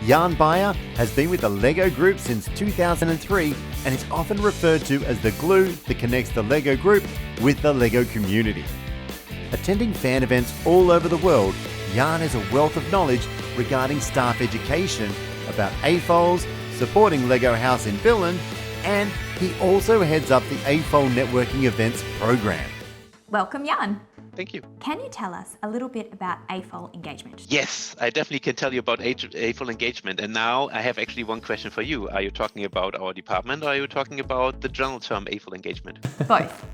Jan Beyer has been with the LEGO Group since 2003 and is often referred to as the glue that connects the LEGO Group with the LEGO community. Attending fan events all over the world, Jan has a wealth of knowledge regarding staff education about AFOLs, supporting LEGO House in Billund, and he also heads up the AFOL Networking Events program. Welcome, Jan. Thank you. Can you tell us a little bit about AFOL engagement? Yes, I definitely can tell you about AFOL engagement. And now I have actually one question for you. Are you talking about our department or are you talking about the general term AFOL engagement? Both.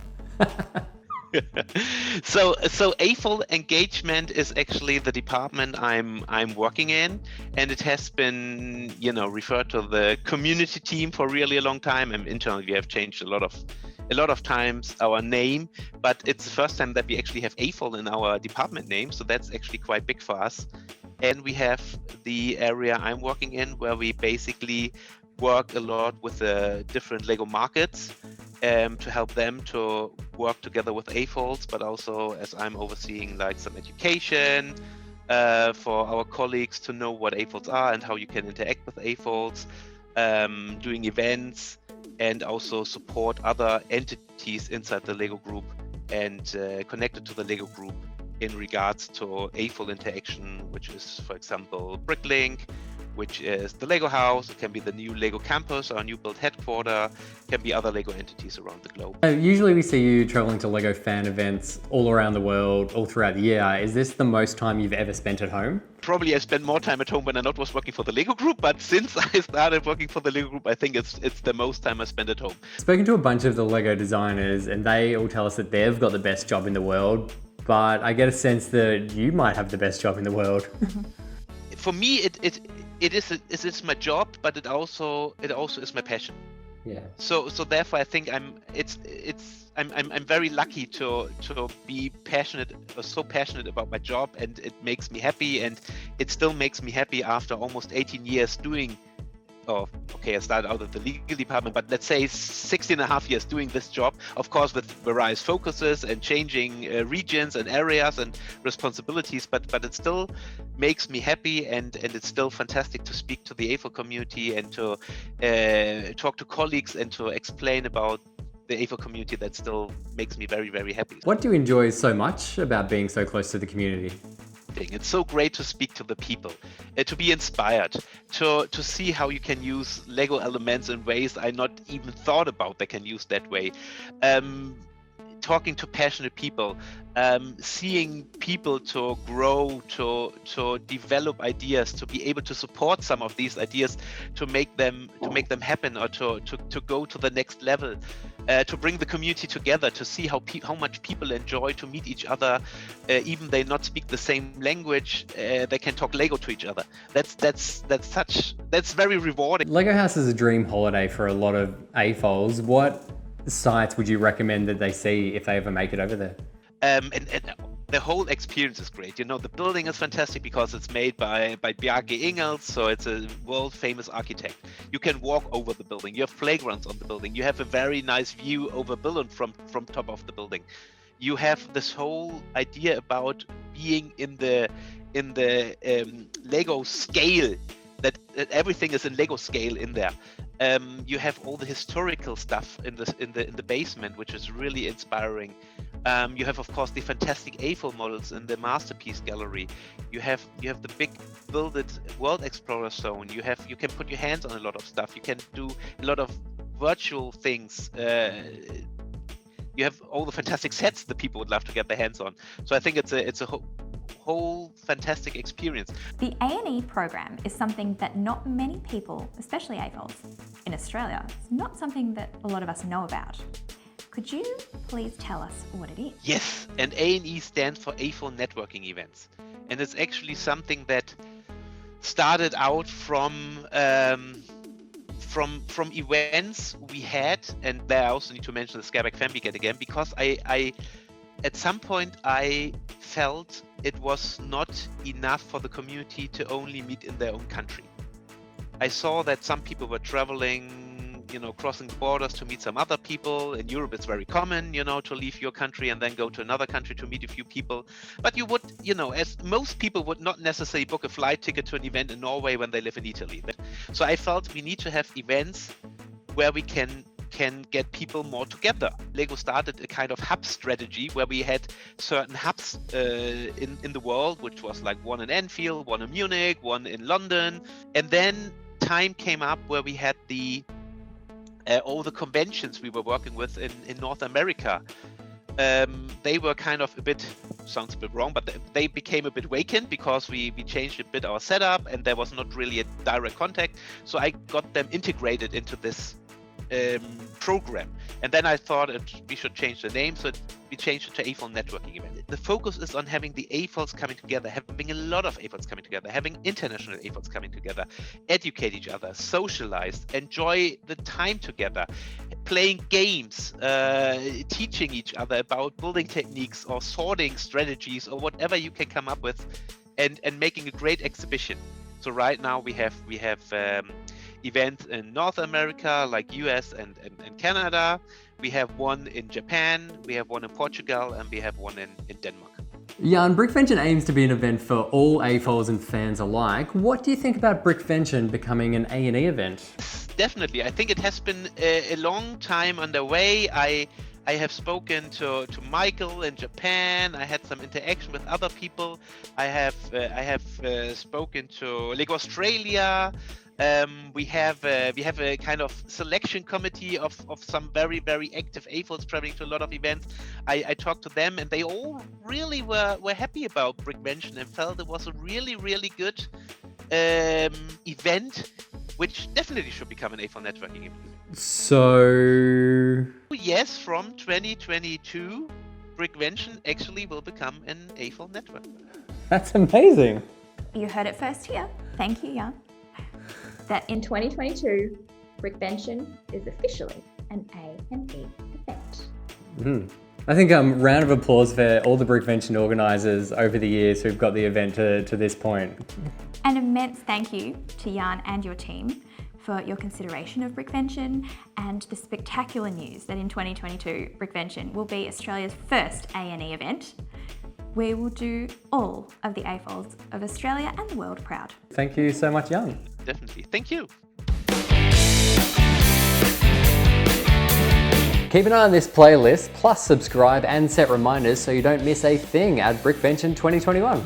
So AFOL engagement is actually the department I'm working in, and it has been, referred to the community team for really a long time. And internally, we have changed a lot of times our name, but it's the first time that we actually have AFOL in our department name. So that's actually quite big for us. And we have the area I'm working in where we basically work a lot with the different LEGO markets to help them to work together with AFOLs, but also as I'm overseeing like some education for our colleagues to know what AFOLs are and how you can interact with AFOLs, doing events, and also support other entities inside the LEGO Group and connected to the LEGO Group in regards to AFOL interaction, which is, for example, Bricklink, which is the LEGO House. It can be the new LEGO campus, our new built headquarter, can be other LEGO entities around the globe. Usually we see you traveling to LEGO fan events all around the world, all throughout the year. Is this the most time you've ever spent at home? Probably I spent more time at home when I not was working for the LEGO Group, but since I started working for the LEGO Group, I think it's the most time I spent at home. Spoken to a bunch of the LEGO designers and they all tell us that they've got the best job in the world, but I get a sense that you might have the best job in the world. For me, it is my job, but it also is my passion. Yeah. So therefore, I think I'm very lucky to be passionate, or so passionate about my job, and it makes me happy, and it still makes me happy after almost 18 years doing. Oh, okay, I started out at the legal department, but let's say 16 and a half years doing this job, of course, with various focuses and changing regions and areas and responsibilities, but it still makes me happy, and it's still fantastic to speak to the AFOL community and to talk to colleagues and to explain about the AFOL community. That still makes me very, very happy. What do you enjoy so much about being so close to the community? It's so great to speak to the people, to be inspired, to see how you can use LEGO elements in ways I not even thought about they can use that way. Talking to passionate people, seeing people to grow, to develop ideas, to be able to support some of these ideas, to make them happen, or to go to the next level, to bring the community together, to see how much people enjoy to meet each other, even they not speak the same language, they can talk LEGO to each other. That's very rewarding. LEGO House is a dream holiday for a lot of AFOLs. What sites would you recommend that they see if they ever make it over there? And the whole experience is great. The building is fantastic because it's made by Bjarke Ingels, so it's a world famous architect. You can walk over the building. You have playgrounds on the building. You have a very nice view over Billund from top of the building. You have this whole idea about being in the Lego scale, that everything is in Lego scale in there. You have all the historical stuff in the basement, which is really inspiring. You have, of course, the fantastic AFOL models in the Masterpiece Gallery. You have the big builded World Explorer Zone. You can put your hands on a lot of stuff. You can do a lot of virtual things. You have all the fantastic sets that people would love to get their hands on. So I think it's a whole fantastic experience. The A&E program is something that not many people, especially AFOLs in Australia, it's not something that a lot of us know about. Could you please tell us what it is? Yes, and A&E stands for AFOL Networking Events. And it's actually something that started out from events we had, and there I also need to mention the Scareback Fan Weekend again, because I at some point I felt it was not enough for the community to only meet in their own country. I saw that some people were traveling crossing borders to meet some other people. In Europe, it's very common, to leave your country and then go to another country to meet a few people. But you would, as most people would not necessarily book a flight ticket to an event in Norway when they live in Italy. So I felt we need to have events where we can get people more together. Lego started a kind of hub strategy where we had certain hubs in the world, which was like one in Enfield, one in Munich, one in London. And then time came up where we had all the conventions we were working with in North America. They were kind of sounds a bit wrong, but they became a bit vacant because we changed a bit our setup and there was not really a direct contact. So I got them integrated into this program, and then I thought we should change the name, so we changed it to AFOL Networking Event. The focus is on having the AFOLs coming together, having a lot of AFOLs coming together, having international AFOLs coming together, educate each other, socialize, enjoy the time together, playing games, teaching each other about building techniques or sorting strategies or whatever you can come up with, and making a great exhibition. So right now we have events in North America, like US and Canada. We have one in Japan, we have one in Portugal, and we have one in Denmark. Jan, Brickvention aims to be an event for all AFOLs and fans alike. What do you think about Brickvention becoming an A&E event? Definitely. I think it has been a long time underway. I have spoken to Michael in Japan. I had some interaction with other people. I have spoken to Lego Australia. We have a kind of selection committee of some very, very active AFOLs traveling to a lot of events. I talked to them and they all really were happy about Brickvention and felt it was a really, really good event, which definitely should become an AFOL networking event. So yes, from 2022, Brickvention actually will become an AFOL network. that's amazing. You heard it first here. Thank you, Jan. That In 2022, Brickvention is officially an A&E event. I think round of applause for all the Brickvention organisers over the years who've got the event to this point. An immense thank you to Jan and your team for your consideration of Brickvention and the spectacular news that in 2022, Brickvention will be Australia's first A&E event. We will do all of the AFOLs of Australia and the world proud. Thank you so much, Jan. Definitely. Thank you. Keep an eye on this playlist, plus subscribe and set reminders so you don't miss a thing at Brickvention 2021.